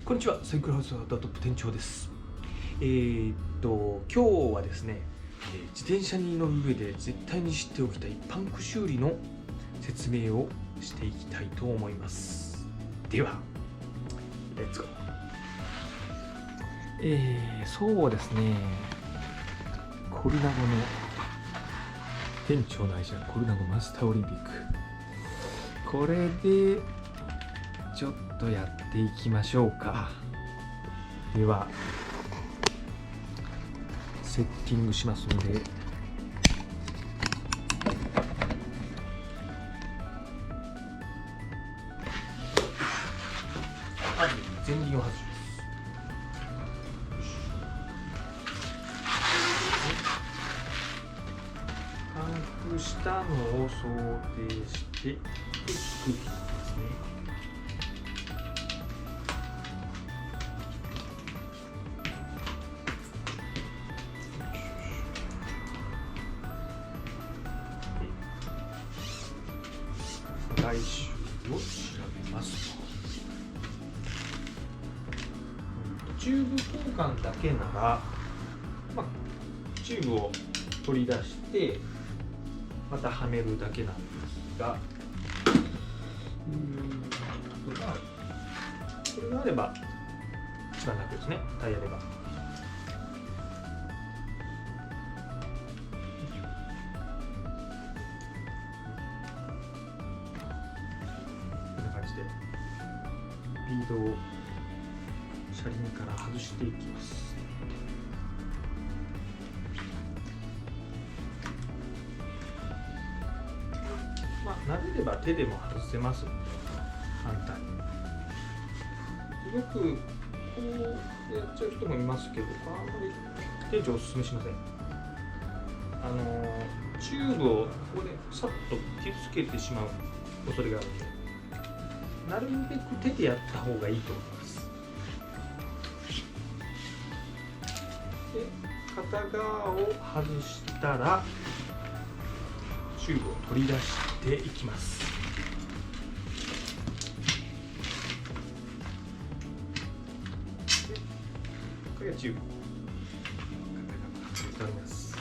こんにちは、サイクルハウスハートトップ店長です。今日はですね、自転車に乗る上で絶対に知っておきたいパンク修理の説明をしていきたいと思います。では、レッツゴー。そうですね、コルナゴの店長の愛車、コルナゴマスターオリンピック。これでちょっとやっていきましょうか。ではセッティングしますので、まず前輪を外します。パンクしたのを想定して作っていきますね。外周を調べます。チューブ交換だけなら、チューブを取り出してまたはめるだけなんですが、これがあれば一番楽ですね。タイヤレバー。リードを車輪から外していきます。慣れれば手でも外せますので簡単に。よくこうやっちゃう人もいますけど、あんまり店長おすすめしません。チューブをここでさっと傷つけてしまう恐れがあるので、なるべく手でやった方がいいと思います。で、片側を外したらチューブを取り出していきます。で、これがチューブ。片側取ります。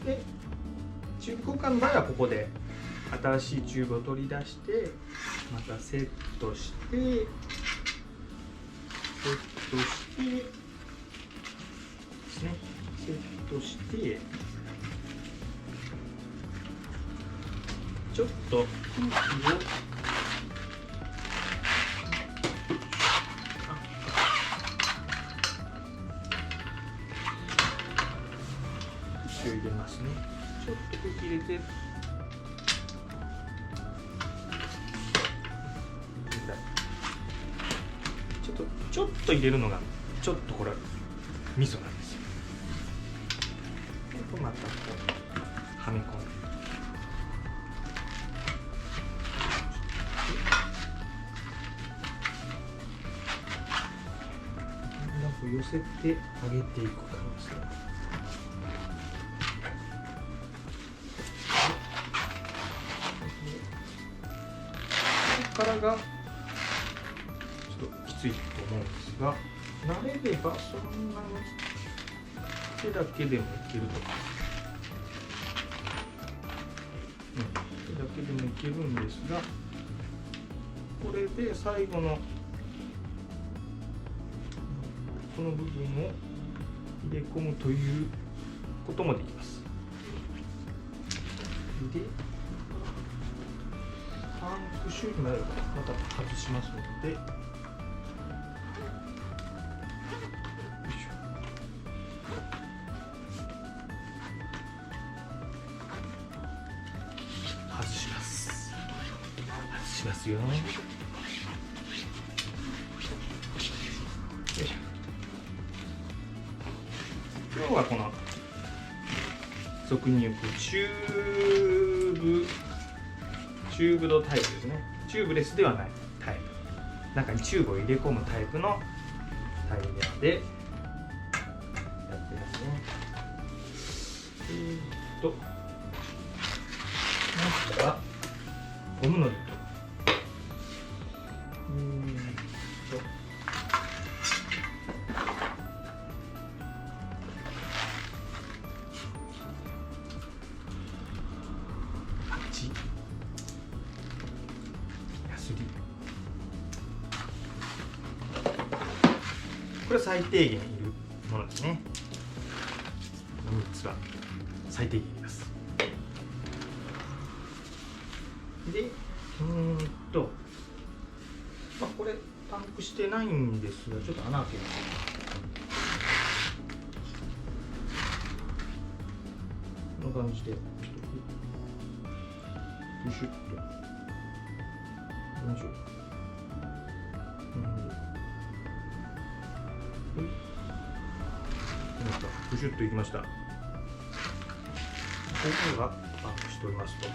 で、チューブ交換の場合はここで新しいチューブを取り出してまたセットしてですね、セットしてちょっと空気を入れますね。ちょっと空気入れてちょっと入れるのがちょっとこれミソなんですよ。でまたこうはめ込んで寄せて上げていく感じで、ここからがちょっときついと思うんですが、慣れればそんなに手だけでもいけるとか、手だけでもいけるんですが、これで最後のこの部分を入れ込むということもできます。で、パンク修理になればまた外しますので、こ外します。外しますよ。よいしょ。今日はこの俗に言うチューブドタイプですね。チューブレスではないタイプ。中にチューブを入れ込むタイプのタイヤでやってますね。まずはゴムのりとすり、これは最低限いるものですね。3つは最低限いります。でこれパンクしてないんですが、ちょっと穴開けます。こんな感じでブシュッとよいしょ。ブシュッといきました。ここがパンクしておりますと、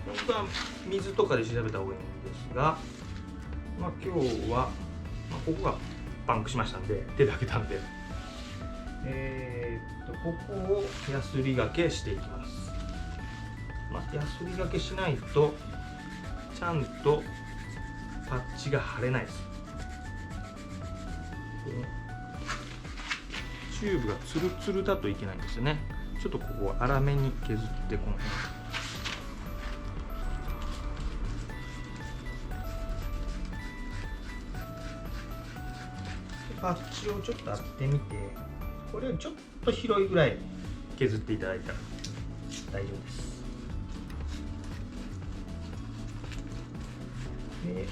本当は水とかで調べた方がいいんですが、今日は、ここがパンクしましたんで、手で開けたんで、ここをヤスリがけしていきます。ヤスリがけしないとちゃんとパッチが貼れないです。チューブがツルツルだといけないんですよね。ちょっとここは粗めに削って、この辺パッチをちょっと当ててみて、これをちょっと広いぐらい削っていただいたら大丈夫です。で、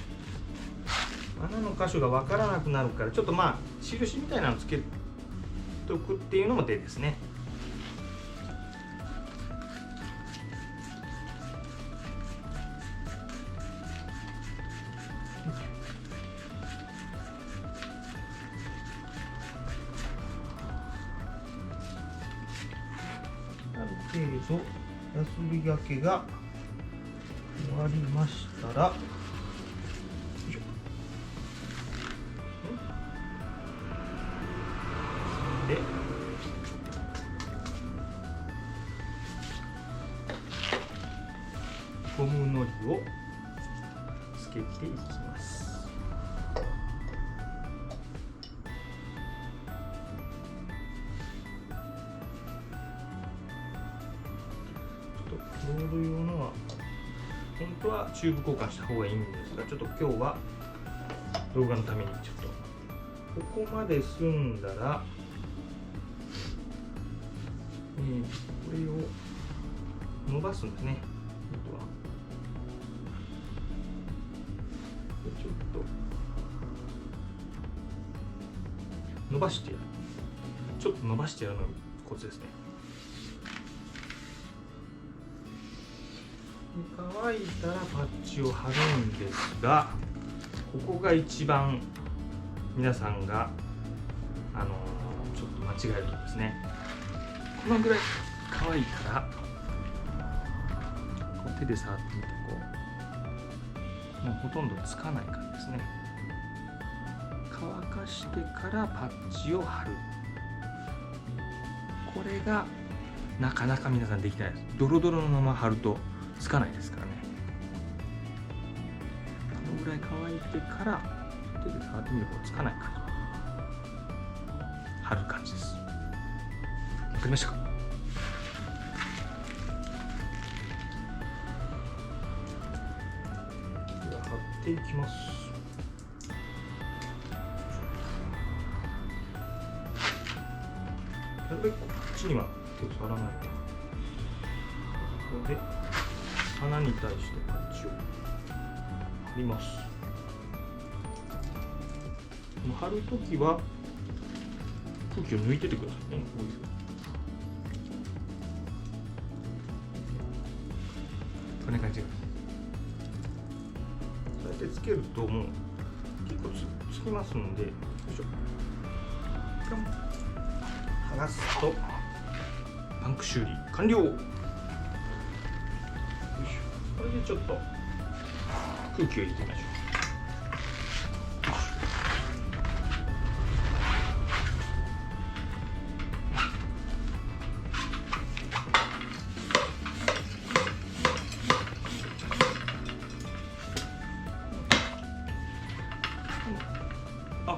穴の箇所が分からなくなるから、ちょっと印みたいなのつけておくっていうのも手ですね。ある程度ヤスリがけが終わりましたら、でゴムのりをつけていきます。ロール用のは本当はチューブ交換した方がいいんですが、ちょっと今日は動画のためにちょっとここまで済んだら、これを伸ばすんですね。あとはちょっと伸ばしてやる。ちょっと伸ばしてやるのがコツですね。乾いたらパッチを貼るんですが、ここが一番皆さんがちょっと間違えるところですね。このぐらい乾いたら、こう手で触ってみて、もうほとんどつかない感じですね。乾かしてからパッチを貼る。これがなかなか皆さんできないです。ドロドロのまま貼るとつかないですからね。このぐらい乾いてから手で触ってみるとつかないから貼る感じです。わかりましたか？では貼っていきます。なるべくこっちには手を触らないで、ここで穴に対してパッチを貼ります。貼るときは空気を抜いててくださいね。こういうこんな感じで、そうやってつけるともう結構つきますので、よいしょ、剥がすとパンク修理完了。よいしょ。これでちょっと空気を入れてみましょう。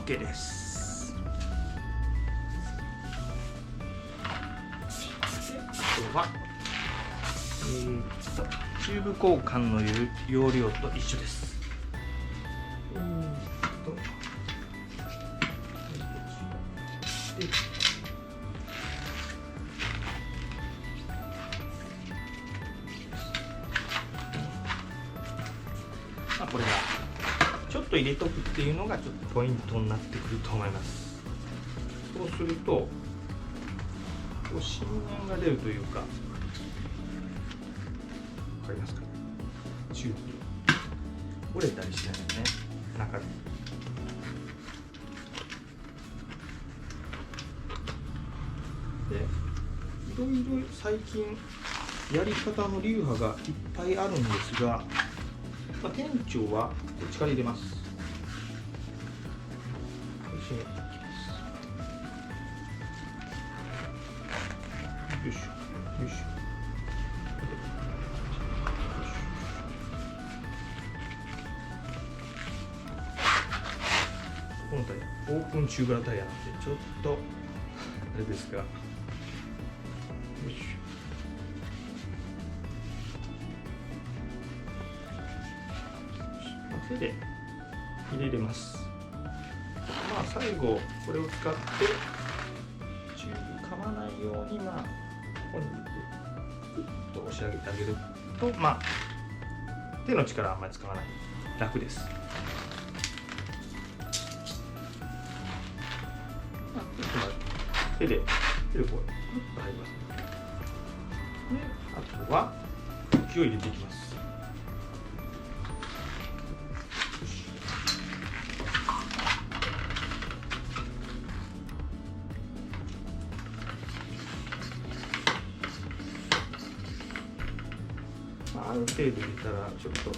OK です。あとはチューブ交換の容量と一緒です。これがちょっと入れとくっていうのがちょっとポイントになってくると思います。そうするとこう振面が出るというか、わかりますかね。チューブ折れたりしないよね、中で。でいろいろ最近やり方の流派がいっぱいあるんですが、店長はこっちから入れます。よいしょよいしょ。今回オープンチューブラタイヤなんでちょっとあれですが、よいしょ。手で入れれます。最後これを使ってチューブ噛まないようにここにグッと押し上げてあげると、手の力あんまり使わない、楽です。手でこうグッと入ります。であとは空気を入れていきます。ある程度入れたらちょっと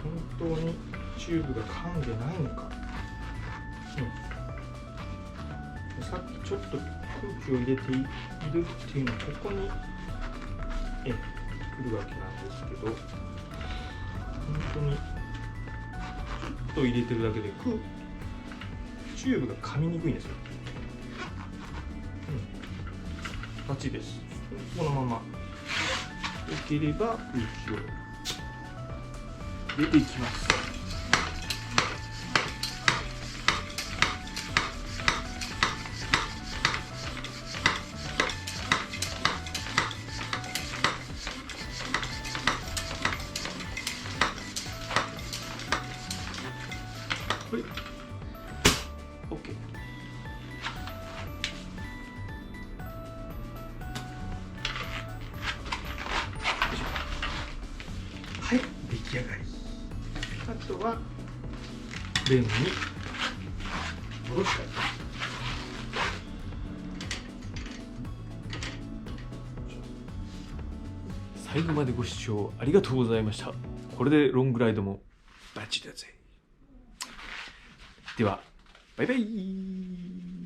本当にチューブが噛んでないのか、さっきちょっと空気を入れているっていうのはここに来るわけなんですけど、本当にちょっと入れてるだけでチューブが噛みにくいんですよ。バッチリです。このままよければ空気を入れていきます。はい、OK。はい、出来上がり。あとはレンに戻してあげます。最後までご視聴ありがとうございました。これでロングライドもバッチリだぜ。ではバイバイ。